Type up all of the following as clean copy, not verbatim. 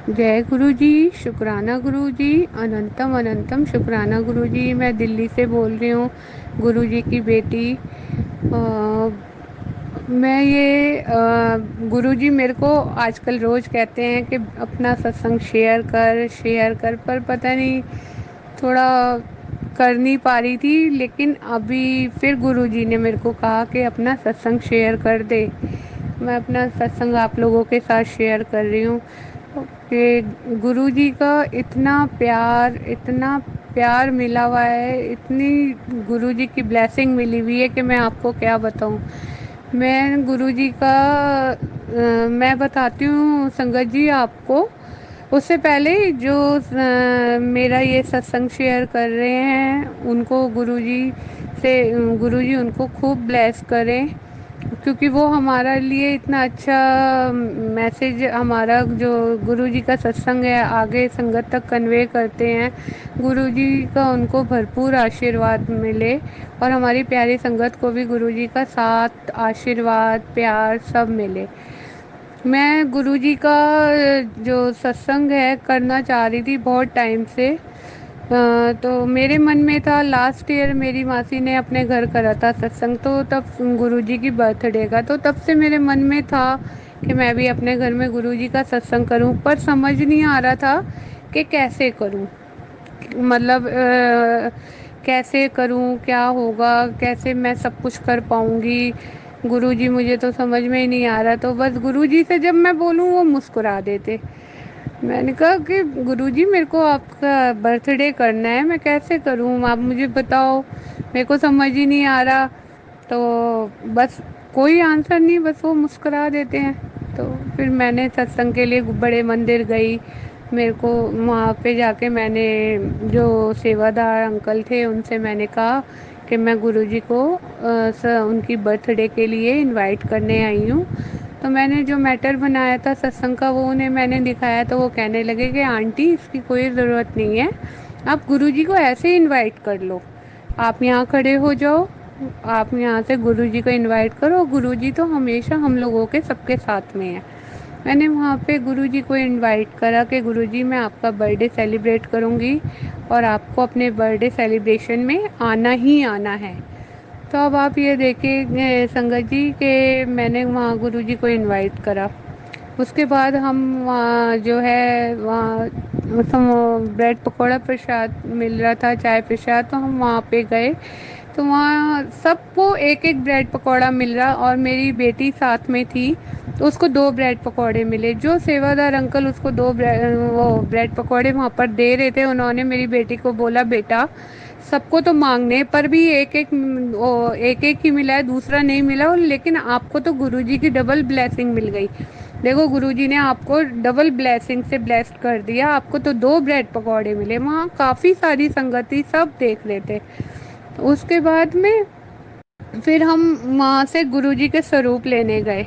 जय गुरु जी। शुक्राना गुरु जी। अनंतम अनंतम शुक्राना गुरु जी। मैं दिल्ली से बोल रही हूँ, गुरु जी की बेटी। मैं ये गुरु जी मेरे को आजकल रोज़ कहते हैं कि अपना सत्संग शेयर कर, पर पता नहीं, थोड़ा कर नहीं पा रही थी। लेकिन अभी फिर गुरु जी ने मेरे को कहा कि अपना सत्संग शेयर कर दे। मैं अपना सत्संग आप लोगों के साथ शेयर कर रही हूँ कि गुरु जी का इतना प्यार मिला हुआ है, इतनी गुरु जी की ब्लेसिंग मिली हुई है कि मैं आपको क्या बताऊँ। मैं गुरु जी का मैं बताती हूँ संगत जी आपको। उससे पहले जो मेरा ये सत्संग शेयर कर रहे हैं उनको गुरु जी उनको खूब ब्लेस करें, क्योंकि वो हमारा लिए इतना अच्छा मैसेज, हमारा जो गुरु जी का सत्संग है आगे संगत तक कन्वे करते हैं। गुरु जी का उनको भरपूर आशीर्वाद मिले और हमारी प्यारी संगत को भी गुरु जी का साथ आशीर्वाद प्यार सब मिले। मैं गुरु जी का जो सत्संग है करना चाह रही थी बहुत टाइम से। तो मेरे मन में था, लास्ट ईयर मेरी मासी ने अपने घर करा था सत्संग, तो तब गुरु जी की बर्थडे का, तो तब से मेरे मन में था कि मैं भी अपने घर में गुरु जी का सत्संग करूं, पर समझ नहीं आ रहा था कि कैसे करूं। मतलब कैसे करूं, क्या होगा, कैसे मैं सब कुछ कर पाऊंगी। गुरुजी मुझे तो समझ में ही नहीं आ रहा। तो बस गुरुजी से जब मैं बोलूं वो मुस्कुरा देते। मैंने कहा कि गुरुजी मेरे को आपका बर्थडे करना है, मैं कैसे करूं, आप मुझे बताओ, मेरे को समझ ही नहीं आ रहा। तो बस कोई आंसर नहीं, बस वो मुस्कुरा देते हैं। तो फिर मैंने सत्संग के लिए बड़े मंदिर गई। मेरे को वहाँ पे जाके मैंने जो सेवादार अंकल थे उनसे मैंने कहा कि मैं गुरुजी को उनकी बर्थडे के लिए इनवाइट करने आई हूँ। तो मैंने जो मैटर बनाया था सत्संग का वो उन्हें मैंने दिखाया, तो वो कहने लगे कि आंटी इसकी कोई ज़रूरत नहीं है, आप गुरुजी को ऐसे ही इनवाइट कर लो। आप यहाँ खड़े हो जाओ, आप यहाँ से गुरुजी को इनवाइट करो, गुरुजी तो हमेशा हम लोगों के सबके साथ में है। मैंने वहाँ पे गुरुजी को इनवाइट करा कि गुरुजी मैं आपका बर्थडे सेलिब्रेट करूँगी और आपको अपने बर्थडे सेलिब्रेशन में आना ही आना है। तो अब आप ये देखिए संगत जी कि मैंने वहाँ गुरुजी को इनवाइट करा। उसके बाद हम वहाँ जो है वहाँ ब्रेड पकौड़ा प्रसाद मिल रहा था, चाय प्रसाद, तो हम वहाँ पे गए। तो वहाँ सबको एक एक ब्रेड पकौड़ा मिल रहा और मेरी बेटी साथ में थी, तो उसको दो ब्रेड पकौड़े मिले। जो सेवादार अंकल उसको वो ब्रेड पकौड़े वहाँ पर दे रहे थे, उन्होंने मेरी बेटी को बोला बेटा सबको तो मांगने पर भी एक एक ही मिला है, दूसरा नहीं मिला, और लेकिन आपको तो गुरुजी की डबल ब्लेसिंग मिल गई। देखो गुरुजी ने आपको डबल ब्लेसिंग से ब्लेस्ड कर दिया, आपको तो दो ब्रेड पकौड़े मिले। वहाँ काफ़ी सारी संगति सब देख रहे थे। उसके बाद में फिर हम वहाँ से गुरुजी के स्वरूप लेने गए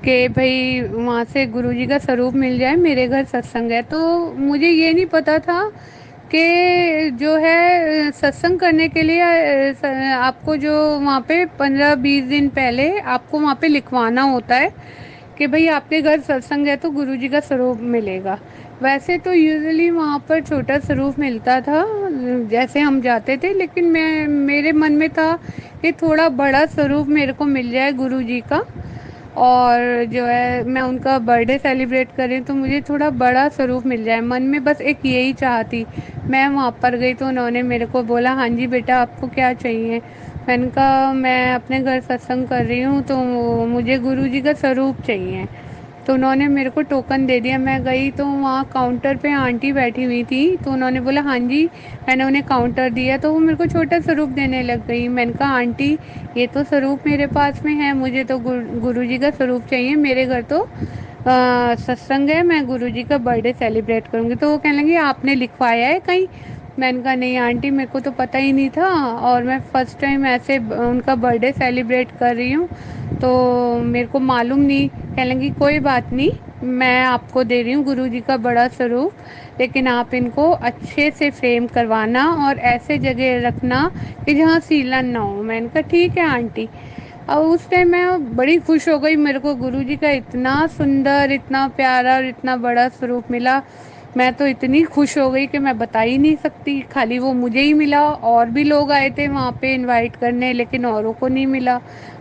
कि भाई वहाँ से गुरुजी का स्वरूप मिल जाए, मेरे घर सत्संग है। तो मुझे ये नहीं पता था कि जो है सत्संग करने के लिए आपको जो वहाँ पे 15-20 दिन पहले आपको वहाँ पे लिखवाना होता है कि भाई आपके घर सत्संग है तो गुरुजी का स्वरूप मिलेगा। वैसे तो यूजुअली वहाँ पर छोटा स्वरूप मिलता था जैसे हम जाते थे, लेकिन मेरे मन में था कि थोड़ा बड़ा स्वरूप मेरे को मिल जाए गुरुजी का, और जो है मैं उनका बर्थडे सेलिब्रेट करें तो मुझे थोड़ा बड़ा स्वरूप मिल जाए। मन में बस एक यही चाह थी। मैं वहाँ पर गई तो उन्होंने मेरे को बोला हाँ जी बेटा आपको क्या चाहिए। मैंने कहा मैं अपने घर सत्संग कर रही हूँ तो मुझे गुरुजी का स्वरूप चाहिए। तो उन्होंने मेरे को टोकन दे दिया। मैं गई तो वहाँ काउंटर पे आंटी बैठी हुई थी, तो उन्होंने बोला हाँ जी। मैंने उन्हें काउंटर दिया तो वो मेरे को छोटा स्वरूप देने लग गई। मैंने कहा आंटी ये तो स्वरूप मेरे पास में है, मुझे तो गुरुजी का स्वरूप चाहिए, मेरे घर तो सत्संग है, मैं गुरुजी का बर्थडे सेलिब्रेट करूँगी। तो वो कहने लगी आपने लिखवाया है कहीं। मैंने कहा नहीं आंटी मेरे को तो पता ही नहीं था, और मैं फ़र्स्ट टाइम ऐसे उनका बर्थडे सेलिब्रेट कर रही हूँ तो मेरे को मालूम नहीं। कहने लगी कोई बात नहीं, मैं आपको दे रही हूँ गुरुजी का बड़ा स्वरूप, लेकिन आप इनको अच्छे से फ्रेम करवाना और ऐसे जगह रखना कि जहाँ सीलन ना हो। मैंने कहा ठीक है आंटी। और उस टाइम मैं बड़ी खुश हो गई, मेरे को गुरुजी का इतना सुंदर, इतना प्यारा और इतना बड़ा स्वरूप मिला। मैं तो इतनी खुश हो गई कि मैं बता ही नहीं सकती। खाली वो मुझे ही मिला, और भी लोग आए थे वहाँ पे इनवाइट करने, लेकिन औरों को नहीं मिला,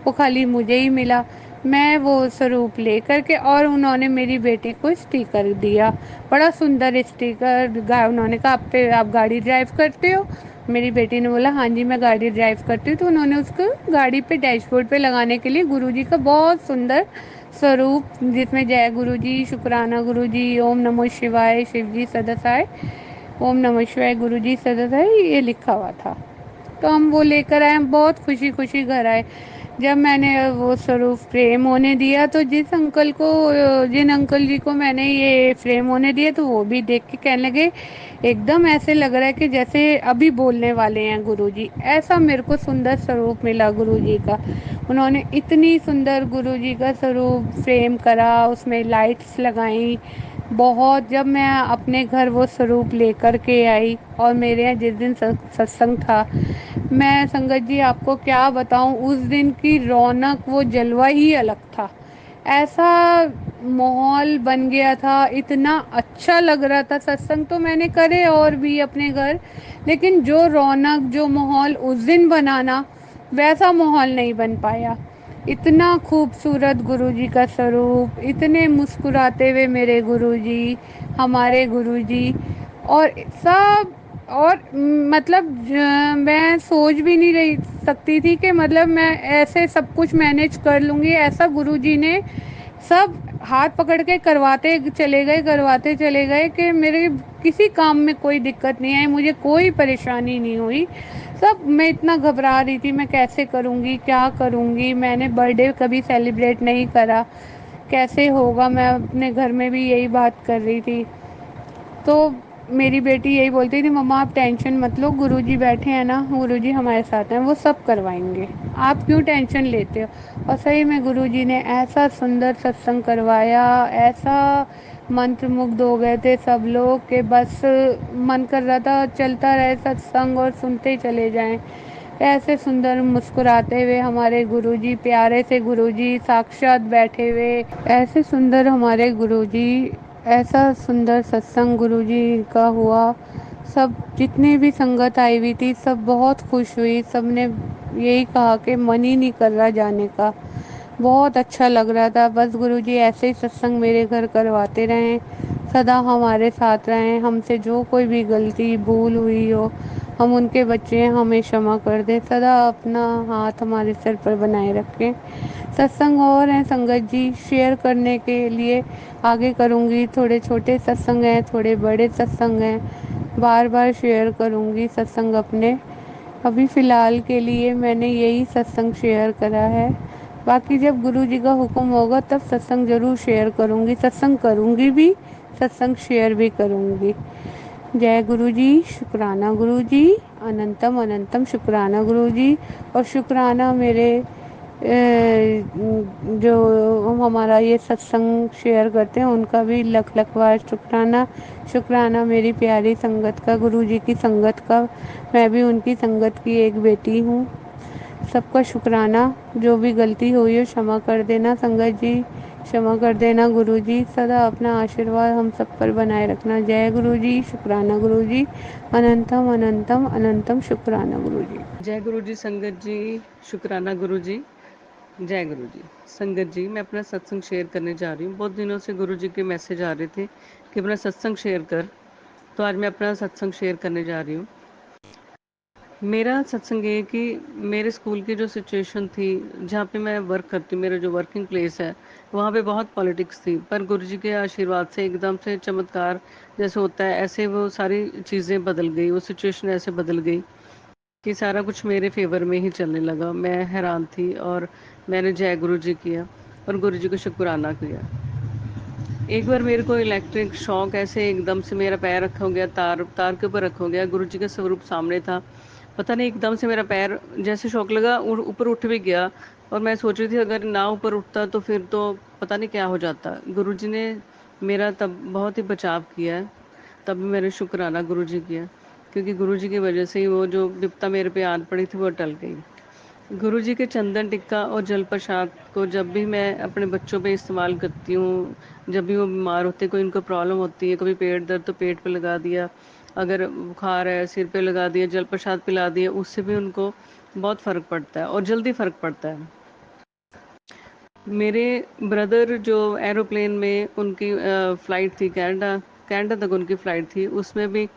वो खाली मुझे ही मिला। मैं वो स्वरूप लेकर के, और उन्होंने मेरी बेटी को स्टिकर दिया, बड़ा सुंदर स्टिकर। उन्होंने कहा आप गाड़ी ड्राइव करते हो? मेरी बेटी ने बोला हाँ जी मैं गाड़ी ड्राइव करती हूँ। तो उन्होंने उसको गाड़ी पे डैशबोर्ड पे लगाने के लिए गुरुजी का बहुत सुंदर स्वरूप, जिसमें जय गुरुजी, शुक्राना गुरुजी, ओम नमो शिवाय, शिव जी सदासाय, ओम नमः शिवाय, गुरुजी सदासाय, ये लिखा हुआ था। तो हम वो लेकर आए, हम बहुत खुशी खुशी घर आए। जब मैंने वो स्वरूप फ्रेम होने दिया, तो जिन अंकल जी को मैंने ये फ्रेम होने दिया, तो वो भी देख के कहने लगे एकदम ऐसे लग रहा है कि जैसे अभी बोलने वाले हैं गुरुजी। ऐसा मेरे को सुंदर स्वरूप मिला गुरुजी का। उन्होंने इतनी सुंदर गुरुजी का स्वरूप फ्रेम करा, उसमें लाइट्स लगाई बहुत। जब मैं अपने घर वो स्वरूप लेकर के आई, और मेरे यहाँ जिस दिन सत्संग था, मैं संगत जी आपको क्या बताऊं, उस दिन की रौनक, वो जलवा ही अलग था। ऐसा माहौल बन गया था, इतना अच्छा लग रहा था। सत्संग तो मैंने करे और भी अपने घर, लेकिन जो रौनक, जो माहौल उस दिन बनाना, वैसा माहौल नहीं बन पाया। इतना खूबसूरत गुरुजी का स्वरूप, इतने मुस्कुराते हुए मेरे गुरुजी, हमारे गुरुजी, और सब, और मतलब मैं सोच भी नहीं रही सकती थी कि मतलब मैं ऐसे सब कुछ मैनेज कर लूँगी। ऐसा गुरुजी ने सब हाथ पकड़ के करवाते चले गए कि मेरे किसी काम में कोई दिक्कत नहीं आई, मुझे कोई परेशानी नहीं हुई। सब, मैं इतना घबरा रही थी मैं कैसे करूँगी, क्या करूँगी, मैंने बर्थडे कभी सेलिब्रेट नहीं करा, कैसे होगा, मैं अपने घर में भी यही बात कर रही थी। तो मेरी बेटी यही बोलती थी मम्मा आप टेंशन मत लो, गुरुजी बैठे हैं ना, गुरुजी हमारे साथ हैं, वो सब करवाएंगे, आप क्यों टेंशन लेते हो। और सही में गुरुजी ने ऐसा सुंदर सत्संग करवाया, ऐसा मंत्र मुग्ध हो गए थे सब लोग कि बस मन कर रहा था चलता रहे सत्संग और सुनते चले जाएं। ऐसे सुंदर मुस्कुराते हुए हमारे गुरुजी, प्यारे से गुरुजी साक्षात बैठे हुए, ऐसे सुंदर हमारे गुरुजी, ऐसा सुंदर सत्संग गुरुजी का हुआ। सब जितने भी संगत आई हुई थी सब बहुत खुश हुई, सब ने यही कहा कि मन ही नहीं कर रहा जाने का, बहुत अच्छा लग रहा था। बस गुरुजी ऐसे ही सत्संग मेरे घर करवाते रहें, सदा हमारे साथ रहें, हमसे जो कोई भी गलती भूल हुई हो, हम उनके बच्चे हैं, हमें क्षमा कर दें, सदा अपना हाथ हमारे सिर पर बनाए रखें। सत्संग और हैं संगत जी, शेयर करने के लिए आगे करूँगी। थोड़े छोटे सत्संग हैं, थोड़े बड़े सत्संग हैं, बार बार शेयर करूँगी सत्संग अपने। अभी फ़िलहाल के लिए मैंने यही सत्संग शेयर करा है। बाकी जब गुरु जी का हुक्म होगा तब सत्संग ज़रूर शेयर करूँगी, सत्संग करूँगी भी, सत्संग शेयर भी करूँगी। जय गुरु जी, शुक्राना गुरु जी, अनंतम अनंतम शुक्राना गुरु जी। और शुक्राना मेरे जो हम हमारा ये सत्संग शेयर करते हैं उनका भी लख लख बार शुक्राना। शुक्राना मेरी प्यारी संगत का, गुरु जी की संगत का, मैं भी उनकी संगत की एक बेटी हूँ। सबका शुक्राना, जो भी गलती हुई हो क्षमा कर देना संगत जी, क्षमा कर देना गुरु जी, सदा अपना आशीर्वाद हम सब पर बनाए रखना। जय गुरु जी, शुक्राना गुरु जी, अनंतम अनंतम अनंतम शुक्राना गुरु जी। जय गुरु जी संगत जी, शुक्राना गुरु जी। जय गुरु जी संगत जी, मैं अपना सत्संग शेयर करने जा रही हूँ। बहुत दिनों से गुरु जी के मैसेज आ रहे थे कि अपना सत्संग शेयर कर, तो आज मैं अपना सत्संग शेयर करने जा रही हूँ। मेरा सत्संग ये कि मेरे स्कूल की जो सिचुएशन थी, जहाँ पे मैं वर्क करती हूँ, मेरा जो वर्किंग प्लेस है, वहाँ पे बहुत पॉलिटिक्स थी, पर गुरु जी के आशीर्वाद से एकदम से चमत्कार जैसे होता है, ऐसे वो सारी चीज़ें बदल गई, वो सिचुएशन ऐसे बदल गई कि सारा कुछ मेरे फेवर में ही चलने लगा। मैं हैरान थी और मैंने जय गुरु जी किया और गुरु जी को शुक्राना किया। एक बार मेरे को इलेक्ट्रिक शॉक ऐसे एकदम से मेरा पैर रखा हो गया, तार तार के ऊपर रखा हो गया, गुरु जी का स्वरूप सामने था। पता नहीं एकदम से मेरा पैर जैसे शॉक लगा, ऊपर उठ भी गया। और मैं सोच रही थी अगर ना ऊपर उठता तो फिर तो पता नहीं क्या हो जाता। गुरु जी ने मेरा तब बहुत ही बचाव किया है। तब भी मैंने शुक्राना गुरु जी किया, क्योंकि गुरु जी की वजह से ही वो जो विपत्ता मेरे पे आन पड़ी थी वो टल गई। गुरुजी के चंदन टिक्का और जल प्रसाद को जब भी मैं अपने बच्चों पे इस्तेमाल करती हूँ, जब भी वो बीमार होते हैं, कोई उनको प्रॉब्लम होती है, कभी पेट दर्द तो पेट पे लगा दिया, अगर बुखार है सिर पे लगा दिया, जल प्रसाद पिला दिया, उससे भी उनको बहुत फ़र्क पड़ता है और जल्दी फ़र्क पड़ता है। मेरे ब्रदर जो एरोप्लेन में उनकी फ़्लाइट थी कनाडा, कनाडा तक उनकी फ़्लाइट थी, उसमें भी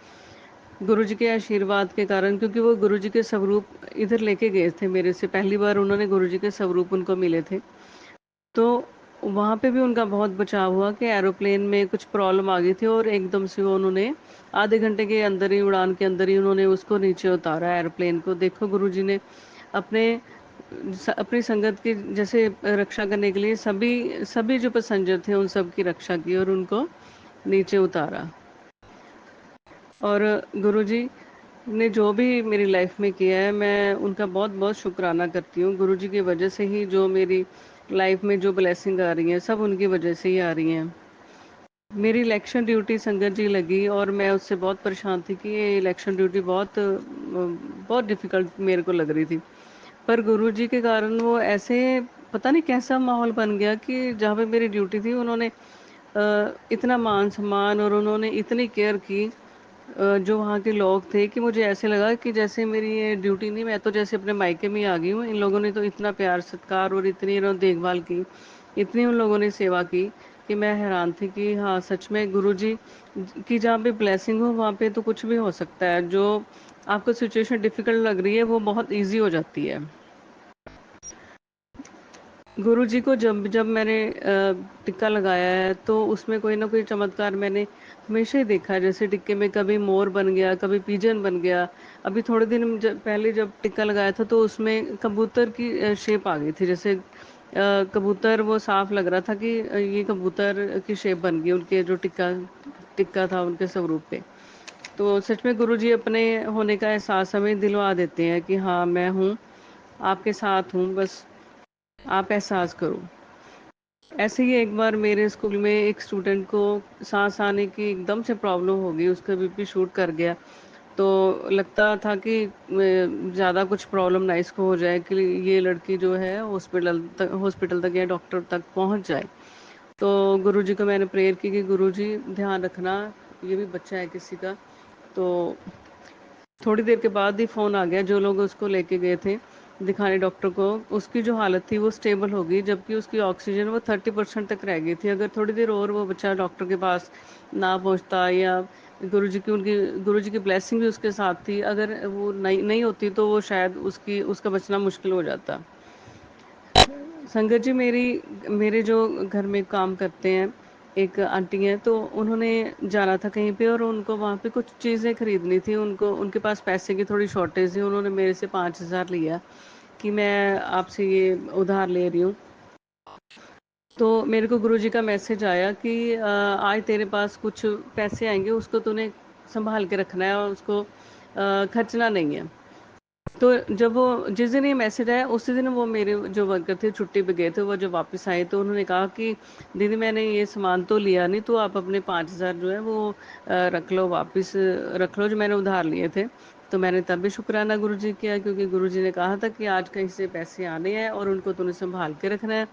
गुरुजी के आशीर्वाद के कारण, क्योंकि वो गुरुजी के स्वरूप इधर लेके गए थे मेरे से, पहली बार उन्होंने गुरुजी के स्वरूप उनको मिले थे। तो वहाँ पे भी उनका बहुत बचाव हुआ कि एरोप्लेन में कुछ प्रॉब्लम आ गई थी और एकदम से वो उन्होंने आधे घंटे के अंदर ही, उड़ान के अंदर ही उन्होंने उसको नीचे उतारा एरोप्लेन को। देखो गुरुजी ने अपने अपनी संगत की जैसे रक्षा करने के लिए सभी सभी जो पैसेंजर थे उन सब की रक्षा की और उनको नीचे उतारा। और गुरुजी ने जो भी मेरी लाइफ में किया है, मैं उनका बहुत बहुत शुक्राना करती हूँ। गुरुजी की वजह से ही जो मेरी लाइफ में जो ब्लेसिंग आ रही हैं, सब उनकी वजह से ही आ रही हैं। मेरी इलेक्शन ड्यूटी संगत जी लगी और मैं उससे बहुत परेशान थी कि ये इलेक्शन ड्यूटी बहुत डिफ़िकल्ट मेरे को लग रही थी। पर गुरुजी के कारण वो ऐसे, पता नहीं कैसा माहौल बन गया कि जहाँ पे मेरी ड्यूटी थी उन्होंने इतना मान-सम्मान और उन्होंने इतनी केयर की, जो वहाँ के लोग थे, कि मुझे ऐसे लगा कि जैसे मेरी ये ड्यूटी नहीं, मैं तो जैसे अपने मायके में ही आ गई हूँ। इन लोगों ने तो इतना प्यार सत्कार और इतनी इन्होंने देखभाल की, इतनी उन लोगों ने सेवा की कि मैं हैरान थी कि हाँ, सच में गुरुजी की जहाँ पे ब्लेसिंग हो वहाँ पे तो कुछ भी हो सकता है। जो आपको सिचुएशन डिफ़िकल्ट लग रही है वो बहुत ईज़ी हो जाती है। गुरुजी को जब जब मैंने टिक्का लगाया है तो उसमें कोई ना कोई चमत्कार मैंने हमेशा ही देखा है। जैसे टिक्के में कभी मोर बन गया, कभी पिजन बन गया। अभी थोड़े दिन पहले जब टिक्का लगाया था तो उसमें कबूतर की शेप आ गई थी। जैसे कबूतर वो साफ लग रहा था कि ये कबूतर की शेप बन गई उनके जो टिक्का टिक्का था उनके स्वरूप पे। तो सच में गुरुजी अपने होने का एहसास हमें दिलवा देते हैं कि हाँ, मैं हूँ, आपके साथ हूँ, बस आप एहसास करो। ऐसे ही एक बार मेरे स्कूल में एक स्टूडेंट को सांस आने की एकदम से प्रॉब्लम हो गई, उसका बीपी शूट कर गया। तो लगता था कि ज़्यादा कुछ प्रॉब्लम ना इसको हो जाए कि ये लड़की जो है हॉस्पिटल तक या डॉक्टर तक पहुंच जाए। तो गुरुजी को मैंने प्रेयर की कि गुरुजी ध्यान रखना, ये भी बच्चा है किसी का। तो थोड़ी देर के बाद ही फ़ोन आ गया, जो लोग उसको लेके गए थे दिखाने डॉक्टर को, उसकी जो हालत थी वो स्टेबल हो गई, जबकि उसकी ऑक्सीजन वो 30% तक रह गई थी। अगर थोड़ी देर और वो बच्चा डॉक्टर के पास ना पहुंचता, या गुरुजी की ब्लेसिंग भी उसके साथ थी, अगर वो नहीं नहीं होती तो वो शायद उसका बचना मुश्किल हो जाता। संगत जी, मेरे जो घर में काम करते हैं, एक आंटी हैं, तो उन्होंने जाना था कहीं पे और उनको वहाँ पे कुछ चीज़ें खरीदनी थी। उनको उनके पास पैसे की थोड़ी शॉर्टेज थी। उन्होंने मेरे से 5,000 लिया कि मैं आपसे ये उधार ले रही हूँ। तो मेरे को गुरुजी का मैसेज आया कि आज तेरे पास कुछ पैसे आएंगे, उसको तूने संभाल के रखना है और उसको खर्चना नहीं है। तो जब वो जिस दिन ये मैसेज आया उसी दिन वो मेरे जो वर्कर थे छुट्टी पे गए थे, वो जब वापस आए तो उन्होंने कहा कि दीदी मैंने ये सामान तो लिया नहीं, तो आप अपने 5,000 जो है वो रख लो, वापस रख लो, जो मैंने उधार लिए थे। तो मैंने तब भी शुक्राना गुरुजी किया, क्योंकि गुरुजी ने कहा था कि आज कहीं से पैसे आने हैं और उनको तूने संभाल के रखना है।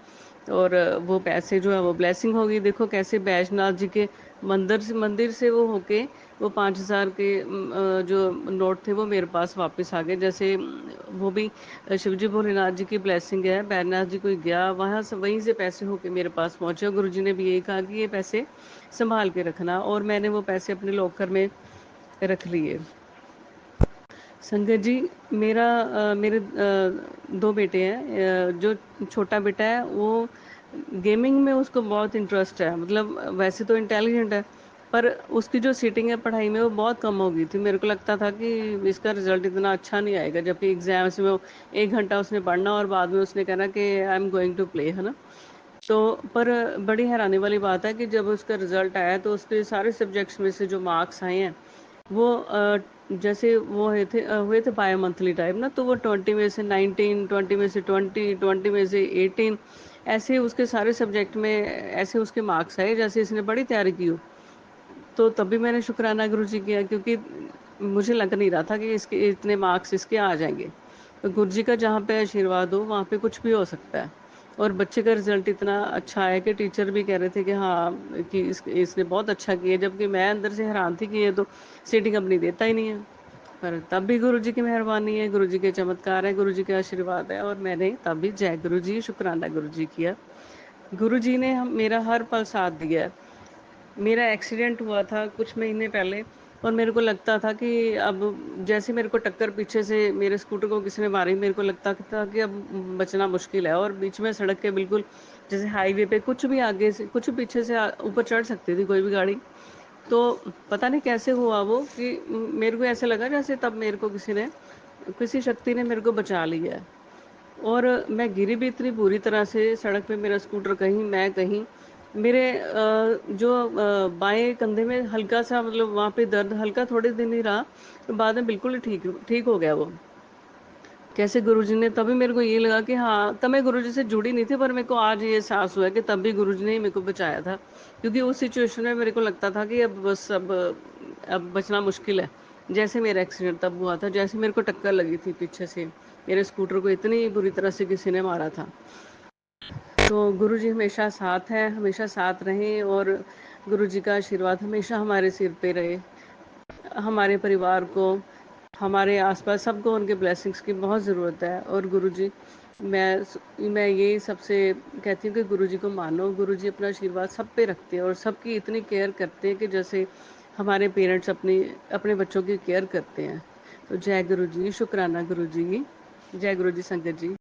और वो पैसे जो है वो ब्लेसिंग होगी। देखो कैसे बैजनाथ जी के मंदिर से वो होके वो 5,000 के जो नोट थे वो मेरे पास वापस आ गए। जैसे वो भी शिवजी भोलेनाथ जी की ब्लेसिंग है। बैजनाथ जी कोई गया वहाँ से, वहीं से पैसे होके मेरे पास पहुँचे और गुरुजी ने भी यही कहा कि ये पैसे संभाल के रखना, और मैंने वो पैसे अपने लॉकर में रख लिए। संगत जी, मेरे 2 बेटे हैं। जो छोटा बेटा है वो गेमिंग में उसको बहुत इंटरेस्ट है, मतलब वैसे तो इंटेलिजेंट है, पर उसकी जो सीटिंग है पढ़ाई में वो बहुत कम हो गई थी। मेरे को लगता था कि इसका रिजल्ट इतना अच्छा नहीं आएगा, जबकि एग्जाम्स में वो 1 घंटा उसने पढ़ना और बाद में उसने कहना कि I am going to play, है ना। तो पर बड़ी हैरानी वाली बात है कि जब उसका रिजल्ट आया तो उसके सारे सब्जेक्ट्स में से जो मार्क्स आए हैं वो जैसे वो हुए थे बाय मंथली टाइप ना, तो वो 20 में से 19, 20 में से 20, 20 में से 18, ऐसे उसके सारे सब्जेक्ट में ऐसे उसके मार्क्स आए जैसे इसने बड़ी तैयारी की हो। तो तभी मैंने शुक्राना गुरुजी किया, क्योंकि मुझे लग नहीं रहा था कि इसके इतने मार्क्स इसके आ जाएंगे। तो गुरु जी का जहाँ पे आशीर्वाद हो वहाँ पे कुछ भी हो सकता है। और बच्चे का रिजल्ट इतना अच्छा आया कि टीचर भी कह रहे थे कि हाँ, कि इसने बहुत अच्छा किया, जबकि मैं अंदर से हैरान थी कि ये तो सीटिंग अपनी देता ही नहीं है। पर तब भी गुरु जी की मेहरबानी है, गुरु जी के चमत्कार है, गुरु जी के आशीर्वाद है, और मैंने तब भी जय गुरु जी, शुक्राना गुरु जी किया। गुरु जी ने मेरा हर पल साथ दिया है। मेरा एक्सीडेंट हुआ था कुछ महीने पहले, और मेरे को लगता था कि अब जैसे मेरे को टक्कर पीछे से मेरे स्कूटर को किसी ने मारी, मेरे को लगता था कि अब बचना मुश्किल है, और बीच में सड़क के बिल्कुल जैसे हाईवे पे कुछ भी आगे से कुछ पीछे से ऊपर चढ़ सकती थी कोई भी गाड़ी। तो पता नहीं कैसे हुआ वो कि मेरे को ऐसे लगा जैसे तब मेरे को किसी शक्ति ने मेरे को बचा लिया है। और मैं गिरी भी इतनी बुरी तरह से सड़क पे, मेरा स्कूटर कहीं, मैं कहीं। मेरे जो बाएं कंधे में हल्का सा, मतलब वहाँ पे दर्द हल्का थोड़े दिन ही रहा, तो बाद में बिल्कुल ही ठीक ठीक हो गया वो। कैसे गुरुजी ने, तभी मेरे को ये लगा कि हाँ, तब मैं गुरुजी से जुड़ी नहीं थी, पर मेरे को आज ये एहसास हुआ कि तब भी गुरुजी ने ही मेरे को बचाया था। क्योंकि उस सिचुएशन में मेरे को लगता था कि अब बस अब बचना मुश्किल है। जैसे मेरा एक्सीडेंट तब हुआ था, जैसे मेरे को टक्कर लगी थी पीछे से, मेरे स्कूटर को इतनी बुरी तरह से किसी ने मारा था। तो गुरुजी हमेशा साथ हैं, हमेशा साथ रहें, और गुरुजी का आशीर्वाद हमेशा हमारे सिर पे रहे। हमारे परिवार को, हमारे आसपास सबको उनके ब्लेसिंग्स की बहुत ज़रूरत है। और गुरुजी, मैं यही सबसे कहती हूँ कि गुरुजी को मानो। गुरुजी अपना आशीर्वाद सब पे रखते हैं, और सबकी इतनी केयर करते हैं कि जैसे हमारे पेरेंट्स अपनी अपने बच्चों की केयर करते हैं। तो जय गुरु जी, शुक्राना गुरु जी, जय गुरु जी संगत जी।